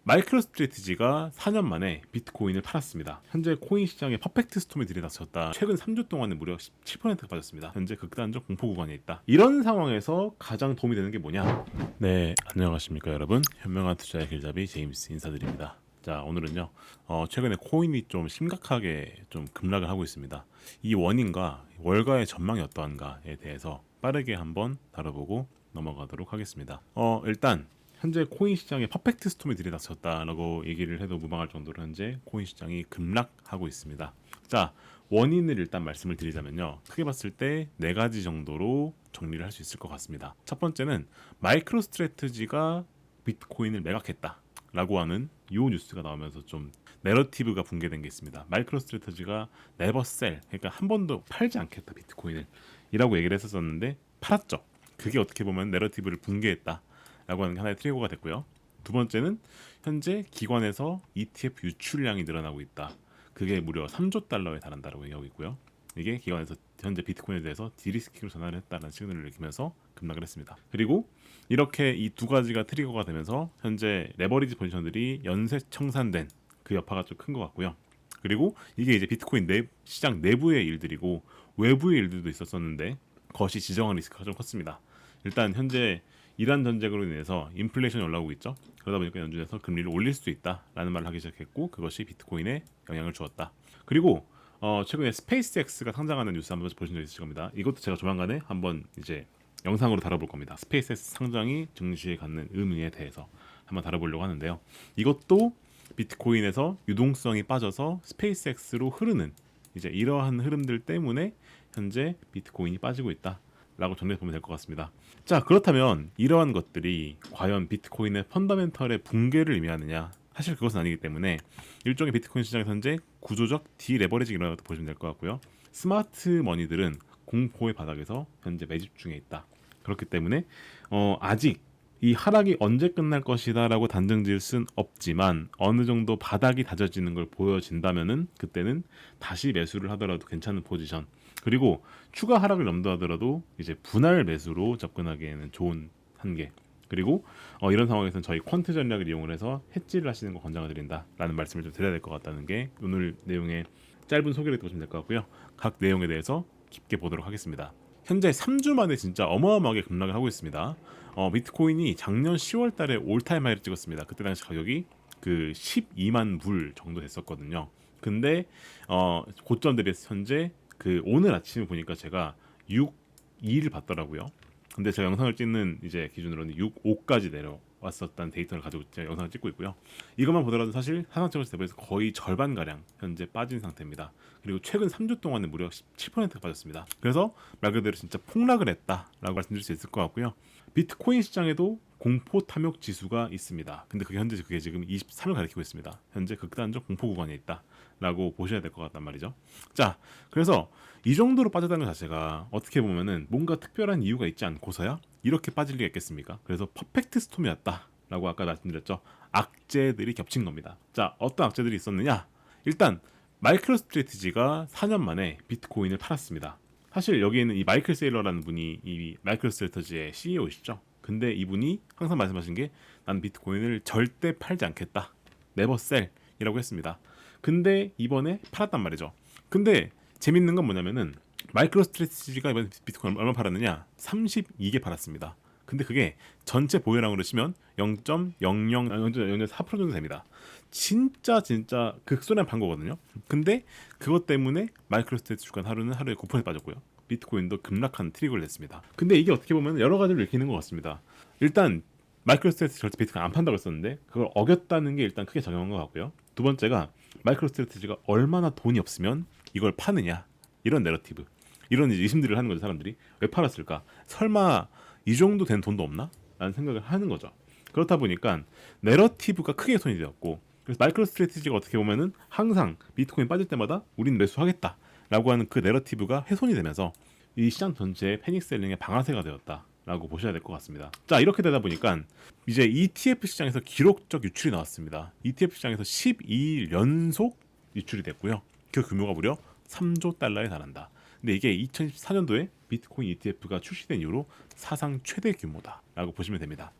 마이크로스트래티지가 4년 만에 비트코인을 팔았습니다. 현재 코인 시장에 퍼펙트 스톰이 들이닥쳤다. 최근 3주 동안에 무려 17%가 빠졌습니다. 현재 극단적 공포 구간에 있다. 이런 상황에서 가장 도움이 되는 게 뭐냐? 네, 안녕하십니까 여러분. 현명한 투자의 길잡이 제임스 인사드립니다. 자, 오늘은요. 최근에 코인이 좀 심각하게 좀 급락을 하고 있습니다. 이 원인과 월가의 전망이 어떠한가에 대해서 빠르게 한번 다뤄보고 넘어가도록 하겠습니다. 일단 현재 코인 시장에 퍼펙트 스톰이 들이닥쳤다라고 얘기를 해도 무방할 정도로 현재 코인 시장이 급락하고 있습니다. 자, 원인을 일단 말씀을 드리자면요. 크게 봤을 때 네 가지 정도로 정리를 할 수 있을 것 같습니다. 첫 번째는 마이크로스트래티지가 비트코인을 매각했다라고 하는 이 뉴스가 나오면서 좀 내러티브가 붕괴된 게 있습니다. 마이크로스트래티지가 never sell, 그러니까 한 번도 팔지 않겠다 비트코인을 이라고 얘기를 했었는데 팔았죠. 그게 어떻게 보면 내러티브를 붕괴했다 라고 하는 게 하나의 트리거가 됐고요. 두 번째는 현재 기관에서 ETF 유출량이 늘어나고 있다. 그게 무려 3조 달러에 달한다고 얘기하고 있고요. 이게 기관에서 현재 비트코인에 대해서 디리스킹으로 전환을 했다는 시그널을 내키면서 급락을 했습니다. 그리고 이렇게 이 두 가지가 트리거가 되면서 현재 레버리지 포지션들이 연쇄 청산된 그 여파가 좀 큰 것 같고요. 그리고 이게 이제 비트코인 시장 내부의 일들이고 외부의 일들도 있었었는데 그것이 지정한 리스크가 좀 컸습니다. 일단 현재 이란 전쟁으로 인해서 인플레이션이 올라오고 있죠. 그러다 보니까 연준에서 금리를 올릴 수도 있다라는 말을 하기 시작했고 그것이 비트코인에 영향을 주었다. 그리고 최근에 스페이스X가 상장하는 뉴스 한번 보신 적 있으실 겁니다. 이것도 제가 조만간에 한번 이제 영상으로 다뤄볼 겁니다. 스페이스X 상장이 증시에 갖는 의미에 대해서 한번 다뤄보려고 하는데요. 이것도 비트코인에서 유동성이 빠져서 스페이스X로 흐르는 이제 이러한 흐름들 때문에 현재 비트코인이 빠지고 있다. 라고 정리해 보면 될 것 같습니다. 자, 그렇다면 이러한 것들이 과연 비트코인의 펀더멘털의 붕괴를 의미하느냐? 사실 그것은 아니기 때문에 일종의 비트코인 시장에서 현재 구조적 디레버리징이 일어나고 보시면 될 것 같고요. 스마트 머니들은 공포의 바닥에서 현재 매집 중에 있다. 그렇기 때문에 아직 이 하락이 언제 끝날 것이다라고 단정 지을 순 없지만 어느 정도 바닥이 다져지는 걸 보여진다면은 그때는 다시 매수를 하더라도 괜찮은 포지션. 그리고 추가 하락을 염두하더라도 이제 분할 매수로 접근하기에는 좋은 한계. 그리고 이런 상황에서는 저희 퀀트 전략을 이용을 해서 해지를 하시는 거 권장드린다라는 말씀을 좀 드려야 될 것 같다는 게 오늘 내용의 짧은 소개를 보시면 될 것 같고요. 각 내용에 대해서 깊게 보도록 하겠습니다. 현재 3주 만에 진짜 어마어마하게 급락을 하고 있습니다. 비트코인이 작년 10월 달에 올타임 하이를 찍었습니다. 그때 당시 가격이 그 12만 불 정도 됐었거든요. 근데 고점 대비해서 현재 그 오늘 아침에 보니까 제가 6.2를 봤더라고요. 근데 제가 영상을 찍는 이제 기준으로는 6.5까지 내려왔었다는 데이터를 가지고 제가 영상을 찍고 있고요. 이것만 보더라도 사실 하상적으로 대비해서 거의 절반 가량 현재 빠진 상태입니다. 그리고 최근 3주 동안에 무려 17%가 빠졌습니다. 그래서 말 그대로 진짜 폭락을 했다라고 말씀드릴 수 있을 것 같고요. 비트코인 시장에도 공포 탐욕 지수가 있습니다. 근데 그게 지금 23을 가리키고 있습니다. 현재 극단적 공포 구간에 있다라고 보셔야 될 것 같단 말이죠. 자, 그래서 이 정도로 빠졌다는 것 자체가 어떻게 보면은 뭔가 특별한 이유가 있지 않고서야 이렇게 빠질 리가 있겠습니까? 그래서 퍼펙트 스톰이었다라고 아까 말씀드렸죠. 악재들이 겹친 겁니다. 자, 어떤 악재들이 있었느냐? 일단 마이크로스트래티지가 4년 만에 비트코인을 팔았습니다. 사실 여기에는 이 마이클 세일러라는 분이 이 마이크로스트래티지의 CEO이시죠. 근데 이분이 항상 말씀하신 게 난 비트코인을 절대 팔지 않겠다. never sell 이라고 했습니다. 근데 이번에 팔았단 말이죠. 근데 재밌는 건 뭐냐면은 마이크로스트래티지가 이번 비트코인 얼마 팔았느냐? 32개 팔았습니다. 근데 그게 전체 보유량으로 치면 0.04% 정도 됩니다. 진짜 극소량 판 거거든요. 근데 그것 때문에 마이크로스트래티지 주가 하루에 9% 빠졌고요. 비트코인도 급락한 트리거를 냈습니다. 근데 이게 어떻게 보면 여러 가지를 읽히는 것 같습니다. 일단 마이크로스트래티지 절대 비트코인 안 판다고 했었는데 그걸 어겼다는 게 일단 크게 작용한 것 같고요. 두 번째가 마이크로스트래티지가 얼마나 돈이 없으면 이걸 파느냐 이런 내러티브, 이런 이제 의심들을 하는 거죠. 사람들이 왜 팔았을까? 설마 이 정도 된 돈도 없나? 라는 생각을 하는 거죠. 그렇다 보니까 내러티브가 크게 손이 되었고, 그래서 마이크로스트래티지가 어떻게 보면은 항상 비트코인 빠질 때마다 우린 매수하겠다 라고 하는 그 내러티브가 훼손이 되면서 이 시장 전체의 패닉셀링의 방아쇠가 되었다 라고 보셔야 될 것 같습니다. 자, 이렇게 되다 보니까 이제 ETF 시장에서 기록적 유출이 나왔습니다. ETF 시장에서 12일 연속 유출이 됐고요. 그 규모가 무려 3조 달러에 달한다. 근데 이게 2014년도에 비트코인 ETF가 출시된 이후로 사상 최대 규모다라고 보시면 됩니다.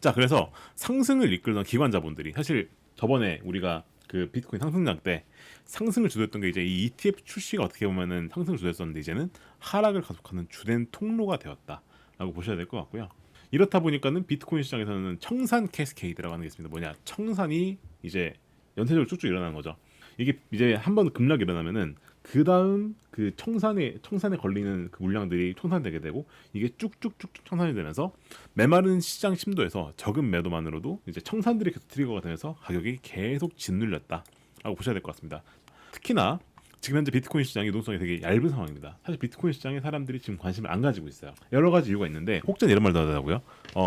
자, 그래서 상승을 이끌던 기관 자본들이 사실 저번에 우리가 그 비트코인 상승장 때 상승을 주도했던 게 이제 이 ETF 출시가 어떻게 보면은 상승을 주도했었는데 이제는 하락을 가속하는 주된 통로가 되었다라고 보셔야 될 것 같고요. 이렇다 보니까는 비트코인 시장에서는 청산 캐스케이드라고 하는 게 있습니다. 뭐냐? 청산이 이제 연쇄적으로 쭉쭉 일어나는 거죠. 이게 이제 한번 급락이 일어나면은 그 다음 그 청산에 걸리는 그 물량들이 청산되게 되고 이게 쭉쭉쭉쭉 청산이 되면서 메마른 시장 심도에서 적은 매도만으로도 이제 청산들이 계속 트리거가 되면서 가격이 계속 짓눌렸다라고 보셔야 될 것 같습니다. 특히나 지금 현재 비트코인 시장의 유동성이 되게 얇은 상황입니다. 사실 비트코인 시장에 사람들이 지금 관심을 안 가지고 있어요. 여러 가지 이유가 있는데 혹자는 이런 말도 하더라고요.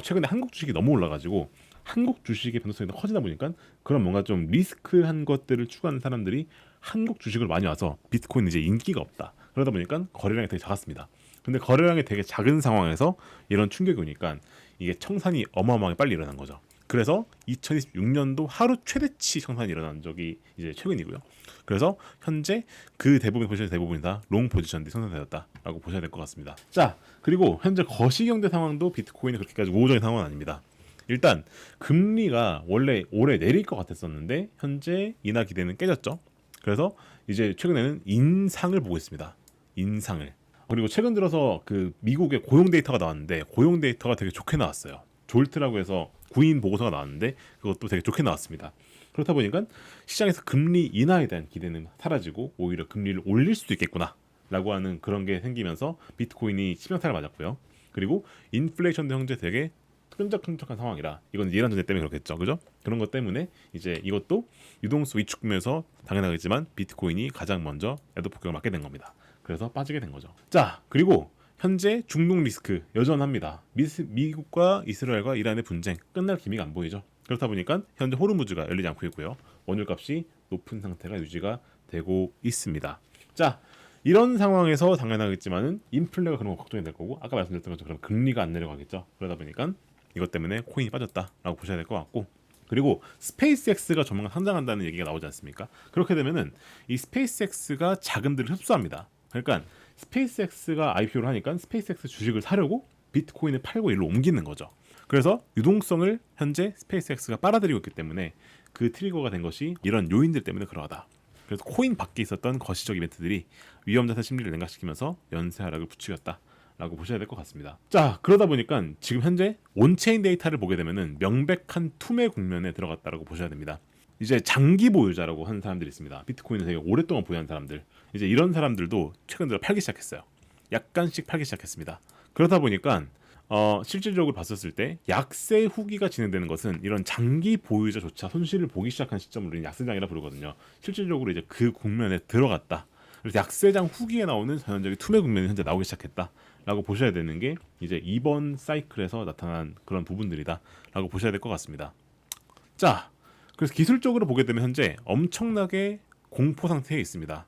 최근에 한국 주식이 너무 올라가지고 한국 주식의 변동성이 더 커지다 보니까 그런 뭔가 좀 리스크한 것들을 추구하는 사람들이 한국 주식을 많이 와서 비트코인은 이제 인기가 없다. 그러다 보니까 거래량이 되게 작았습니다. 근데 거래량이 되게 작은 상황에서 이런 충격이 오니까 이게 청산이 어마어마하게 빨리 일어난 거죠. 그래서 2026년도 하루 최대치 청산이 일어난 적이 이제 최근이고요. 그래서 현재 그 대부분 포지션 대부분이 다 롱 포지션들이 생산되었다라고 보셔야 될 것 같습니다. 자, 그리고 현재 거시경제 상황도 비트코인이 그렇게까지 우호적인 상황은 아닙니다. 일단 금리가 원래 올해 내릴 것 같았었는데 현재 인하 기대는 깨졌죠. 그래서 이제 최근에는 인상을 보고 있습니다. 인상을. 그리고 최근 들어서 그 미국의 고용 데이터가 나왔는데 고용 데이터가 되게 좋게 나왔어요. 졸트라고 해서 구인 보고서가 나왔는데 그것도 되게 좋게 나왔습니다. 그렇다 보니까 시장에서 금리 인하에 대한 기대는 사라지고 오히려 금리를 올릴 수도 있겠구나 라고 하는 그런 게 생기면서 비트코인이 치명타를 맞았고요. 그리고 인플레이션도 현재 되게 끈적끈적한 상황이라 이건 이란 전쟁 때문에 그렇겠죠, 그죠? 그런 것 때문에 이제 이것도 유동성 위축 구매에서 당연하겠지만 비트코인이 가장 먼저 애도 폭격을 맞게 된 겁니다. 그래서 빠지게 된 거죠. 자, 그리고 현재 중동 리스크 여전합니다. 미국과 이스라엘과 이란의 분쟁 끝날 기미가 안 보이죠. 그렇다 보니까 현재 호르무즈가 열리지 않고 있고요. 원유값이 높은 상태가 유지가 되고 있습니다. 자, 이런 상황에서 당연하겠지만은 인플레가 그런 거 걱정이 될 거고 아까 말씀드렸던 것처럼 금리가 안 내려가겠죠. 그러다 보니까 이것 때문에 코인이 빠졌다라고 보셔야 될 것 같고 그리고 스페이스X가 조만간 상장한다는 얘기가 나오지 않습니까? 그렇게 되면은 이 스페이스X가 자금들을 흡수합니다. 그러니까 스페이스X가 IPO를 하니까 스페이스X 주식을 사려고 비트코인을 팔고 일로 옮기는 거죠. 그래서 유동성을 현재 스페이스X가 빨아들이고 있기 때문에 그 트리거가 된 것이 이런 요인들 때문에 그러하다. 그래서 코인 밖에 있었던 거시적 이벤트들이 위험자산 심리를 냉각시키면서 연쇄 하락을 부추겼다라고 보셔야 될 것 같습니다. 자, 그러다 보니까 지금 현재 온체인 데이터를 보게 되면은 명백한 투매 국면에 들어갔다라고 보셔야 됩니다. 이제 장기 보유자라고 하는 사람들이 있습니다. 비트코인을 되게 오랫동안 보유한 사람들. 이제 이런 사람들도 최근 들어 팔기 시작했어요. 약간씩 팔기 시작했습니다. 그러다 보니까 실질적으로 봤었을 때 약세 후기가 진행되는 것은 이런 장기 보유자조차 손실을 보기 시작한 시점을 우리는 약세장이라 부르거든요. 실질적으로 이제 그 국면에 들어갔다. 그래서 약세장 후기에 나오는 전형적인 투매 국면이 현재 나오기 시작했다라고 보셔야 되는 게 이제 이번 사이클에서 나타난 그런 부분들이다라고 보셔야 될 것 같습니다. 자, 그래서 기술적으로 보게 되면 현재 엄청나게 공포 상태에 있습니다.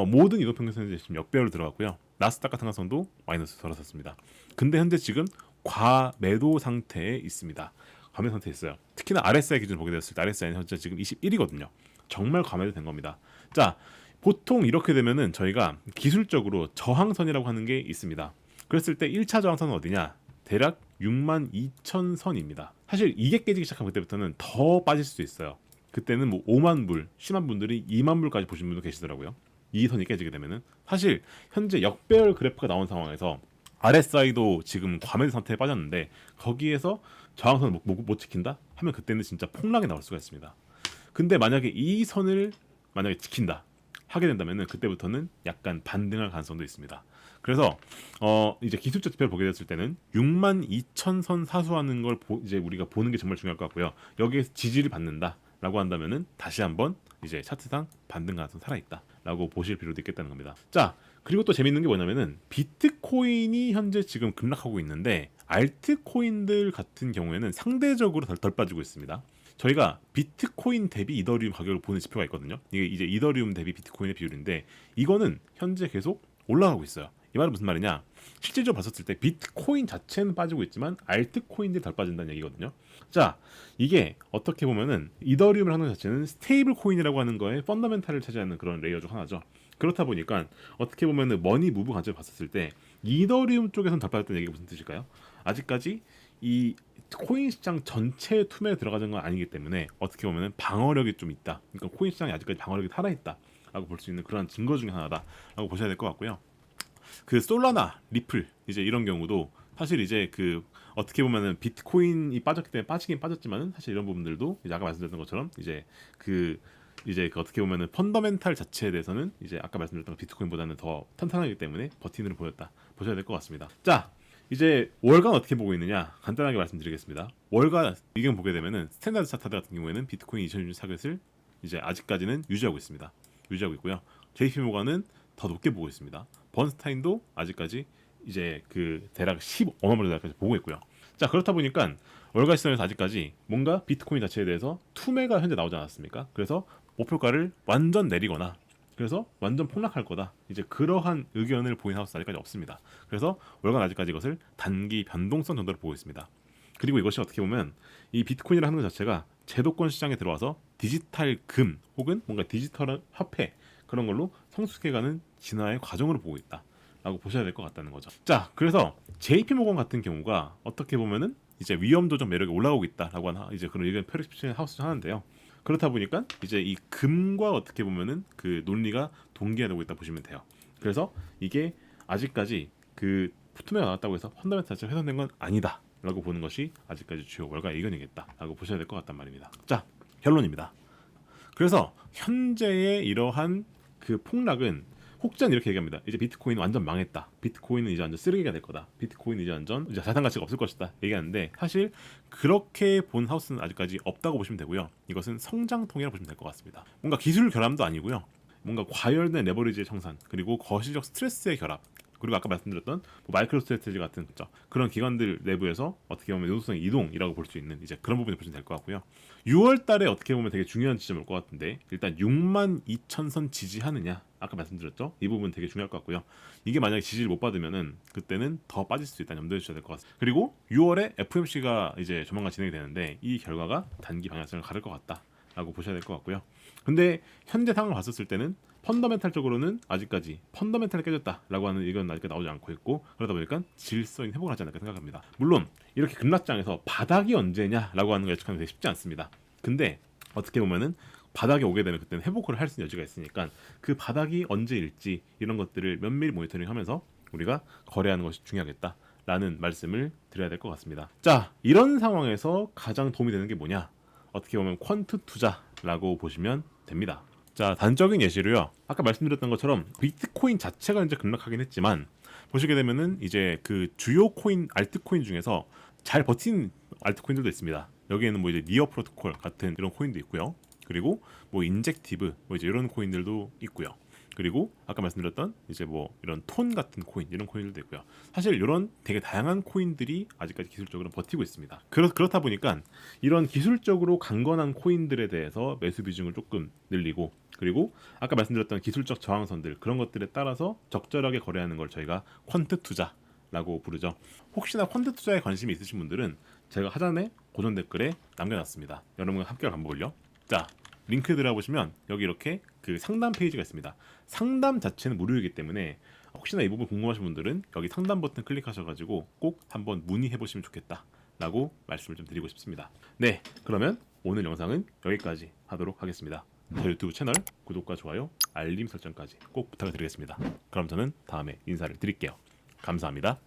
모든 이동평균선이 지금 역배열로 들어갔고요. 나스닥 같은 가성도 마이너스 돌아섰습니다. 근데 현재 지금 과매도 상태에 있습니다. 과매도 상태에 있어요. 특히나 RSI 기준을 보게 되었을 때 RSI는 현재 지금 21이거든요. 정말 과매도 된 겁니다. 자, 보통 이렇게 되면은 저희가 기술적으로 저항선이라고 하는 게 있습니다. 그랬을 때 1차 저항선은 어디냐? 대략 62,000선입니다. 사실 이게 깨지기 시작한 그때부터는 더 빠질 수도 있어요. 그때는 뭐 5만 불, 심한 분들이 2만 불까지 보신 분도 계시더라고요. 이 선이 깨지게 되면은 사실 현재 역배열 그래프가 나온 상황에서 RSI도 지금 과매도 상태에 빠졌는데 거기에서 저항선을 못 지킨다 하면 그때는 진짜 폭락이 나올 수가 있습니다. 근데 만약에 이 선을 만약에 지킨다 하게 된다면은 그때부터는 약간 반등할 가능성도 있습니다. 그래서 이제 기술적 지표를 보게 됐을 때는 62,000선 사수하는 걸 이제 우리가 보는 게 정말 중요할 것 같고요. 여기에서 지지를 받는다라고 한다면은 다시 한번 이제 차트상 반등 가능성 살아있다라고 보실 필요도 있겠다는 겁니다. 자, 그리고 또 재밌는 게 뭐냐면은 비트코인이 현재 지금 급락하고 있는데 알트코인들 같은 경우에는 상대적으로 덜 빠지고 있습니다. 저희가 비트코인 대비 이더리움 가격을 보는 지표가 있거든요. 이게 이제 이더리움 대비 비트코인의 비율인데 이거는 현재 계속 올라가고 있어요. 이 말은 무슨 말이냐? 실질적으로 봤었을 때 비트코인 자체는 빠지고 있지만 알트코인들이 덜 빠진다는 얘기거든요. 자, 이게 어떻게 보면은 이더리움을 하는 것 자체는 스테이블 코인이라고 하는 거에 펀더멘탈을 차지하는 그런 레이어 중 하나죠. 그렇다 보니까 어떻게 보면은 머니 무브 관점을 봤었을 때 이더리움 쪽에서는 덜 빠졌다는 얘기가 무슨 뜻일까요? 아직까지 이 코인 시장 전체의 투매에 들어가는 건 아니기 때문에 어떻게 보면 방어력이 좀 있다. 그러니까 코인 시장이 아직까지 방어력이 살아있다라고 볼 수 있는 그런 증거 중에 하나다라고 보셔야 될 것 같고요. 그 솔라나, 리플 이제 이런 경우도 사실 이제 그 어떻게 보면은 비트코인이 빠졌기 때문에 빠지긴 빠졌지만은 사실 이런 부분들도 이제 아까 말씀드렸던 것처럼 이제 그 어떻게 보면은 펀더멘탈 자체에 대해서는 이제 아까 말씀드렸던 비트코인보다는 더 탄탄하기 때문에 버티는 보였다 보셔야 될 것 같습니다. 자, 이제 월간 어떻게 보고 있느냐 간단하게 말씀드리겠습니다. 월간 이경 보게 되면은 스탠다드 차트 같은 경우에는 비트코인 2020 타겟을 이제 아직까지는 유지하고 있습니다. 유지하고 있고요. JP 모건은 더 높게 보고 있습니다. 번스타인도 아직까지 이제 그 대략 15만 불까지 보고 있고요. 자, 그렇다 보니까 월가 시장에서 아직까지 뭔가 비트코인 자체에 대해서 투매가 현재 나오지 않았습니까? 그래서 목표가를 완전 내리거나 그래서 완전 폭락할 거다. 이제 그러한 의견을 보인 하우스 아직까지 없습니다. 그래서 월간 아직까지 이것을 단기 변동성 정도로 보고 있습니다. 그리고 이것이 어떻게 보면 이 비트코인이라는 것 자체가 제도권 시장에 들어와서 디지털 금 혹은 뭔가 디지털 화폐 그런 걸로 성숙해가는 진화의 과정으로 보고 있다라고 보셔야 될 것 같다는 거죠. 자, 그래서 JP 모건 같은 경우가 어떻게 보면은 이제 위험 조정 매력이 올라오고 있다라고 하는 이제 그런 의견 펼치는 하우스 중 하나인데요. 그렇다 보니까 이제 이 금과 어떻게 보면은 그 논리가 동기화되고 있다 보시면 돼요. 그래서 이게 아직까지 그 투매가 나왔다고 해서 펀더멘탈 자체가 훼손된 건 아니다라고 보는 것이 아직까지 주요 월가 의견이겠다라고 보셔야 될 것 같단 말입니다. 자, 결론입니다. 그래서 현재의 이러한 그 폭락은 혹자는 이렇게 얘기합니다. 이제 비트코인은 완전 망했다. 비트코인은 이제 완전 쓰레기가 될 거다. 비트코인은 이제 완전 이제 자산 가치가 없을 것이다. 얘기하는데 사실 그렇게 본 하우스는 아직까지 없다고 보시면 되고요. 이것은 성장통이라고 보시면 될 것 같습니다. 뭔가 기술 결함도 아니고요. 뭔가 과열된 레버리지의 청산 그리고 거시적 스트레스의 결합 그리고 아까 말씀드렸던 뭐 마이크로 스트래티지 같은 그런 기관들 내부에서 어떻게 보면 요소성 이동이라고 볼 수 있는 이제 그런 부분을 보시면 될 것 같고요. 6월 달에 어떻게 보면 되게 중요한 지점일 것 같은데 일단 62,000선 지지하느냐 아까 말씀드렸죠? 이 부분 되게 중요할 것 같고요. 이게 만약에 지지를 못 받으면은 그때는 더 빠질 수 있다는 염두에 주셔야 될 것 같습니다. 그리고 6월에 FOMC가 이제 조만간 진행이 되는데 이 결과가 단기 방향성을 가를 것 같다라고 보셔야 될 것 같고요. 근데 현재 상황을 봤었을 때는 펀더멘탈적으로는 아직까지 펀더멘탈이 깨졌다라고 하는 의견은 아직까지 나오지 않고 있고 그러다 보니까 질서인 회복을 하지 않을까 생각합니다. 물론 이렇게 급락장에서 바닥이 언제냐라고 하는 걸 예측하는 게 되게 쉽지 않습니다. 근데 어떻게 보면은 바닥에 오게 되면 그때는 회복을 할 수 있는 여지가 있으니까 그 바닥이 언제일지 이런 것들을 면밀히 모니터링하면서 우리가 거래하는 것이 중요하겠다라는 말씀을 드려야 될 것 같습니다. 자, 이런 상황에서 가장 도움이 되는 게 뭐냐? 어떻게 보면 퀀트 투자라고 보시면 됩니다. 자, 단적인 예시로요. 아까 말씀드렸던 것처럼 비트코인 자체가 이제 급락하긴 했지만 보시게 되면은 이제 그 주요 코인 알트코인 중에서 잘 버틴 알트코인들도 있습니다. 여기에는 뭐 이제 니어 프로토콜 같은 이런 코인도 있고요. 그리고 뭐 인젝티브 뭐 이제 이런 코인들도 있고요. 그리고 아까 말씀드렸던 이제 뭐 이런 톤 같은 코인 이런 코인들도 있고요. 사실 이런 되게 다양한 코인들이 아직까지 기술적으로 버티고 있습니다. 그렇다 보니까 이런 기술적으로 강건한 코인들에 대해서 매수 비중을 조금 늘리고 그리고 아까 말씀드렸던 기술적 저항선들 그런 것들에 따라서 적절하게 거래하는 걸 저희가 퀀트 투자라고 부르죠. 혹시나 퀀트 투자에 관심이 있으신 분들은 제가 하단에 고정 댓글에 남겨놨습니다. 여러분과 함께 방법을요. 자, 링크 들어보시면 여기 이렇게 그 상담 페이지가 있습니다. 상담 자체는 무료이기 때문에 혹시나 이 부분 궁금하신 분들은 여기 상담 버튼 클릭하셔가지고 꼭 한번 문의해보시면 좋겠다라고 말씀을 좀 드리고 싶습니다. 네, 그러면 오늘 영상은 여기까지 하도록 하겠습니다. 제 유튜브 채널 구독과 좋아요, 알림 설정까지 꼭 부탁드리겠습니다. 그럼 저는 다음에 인사를 드릴게요. 감사합니다.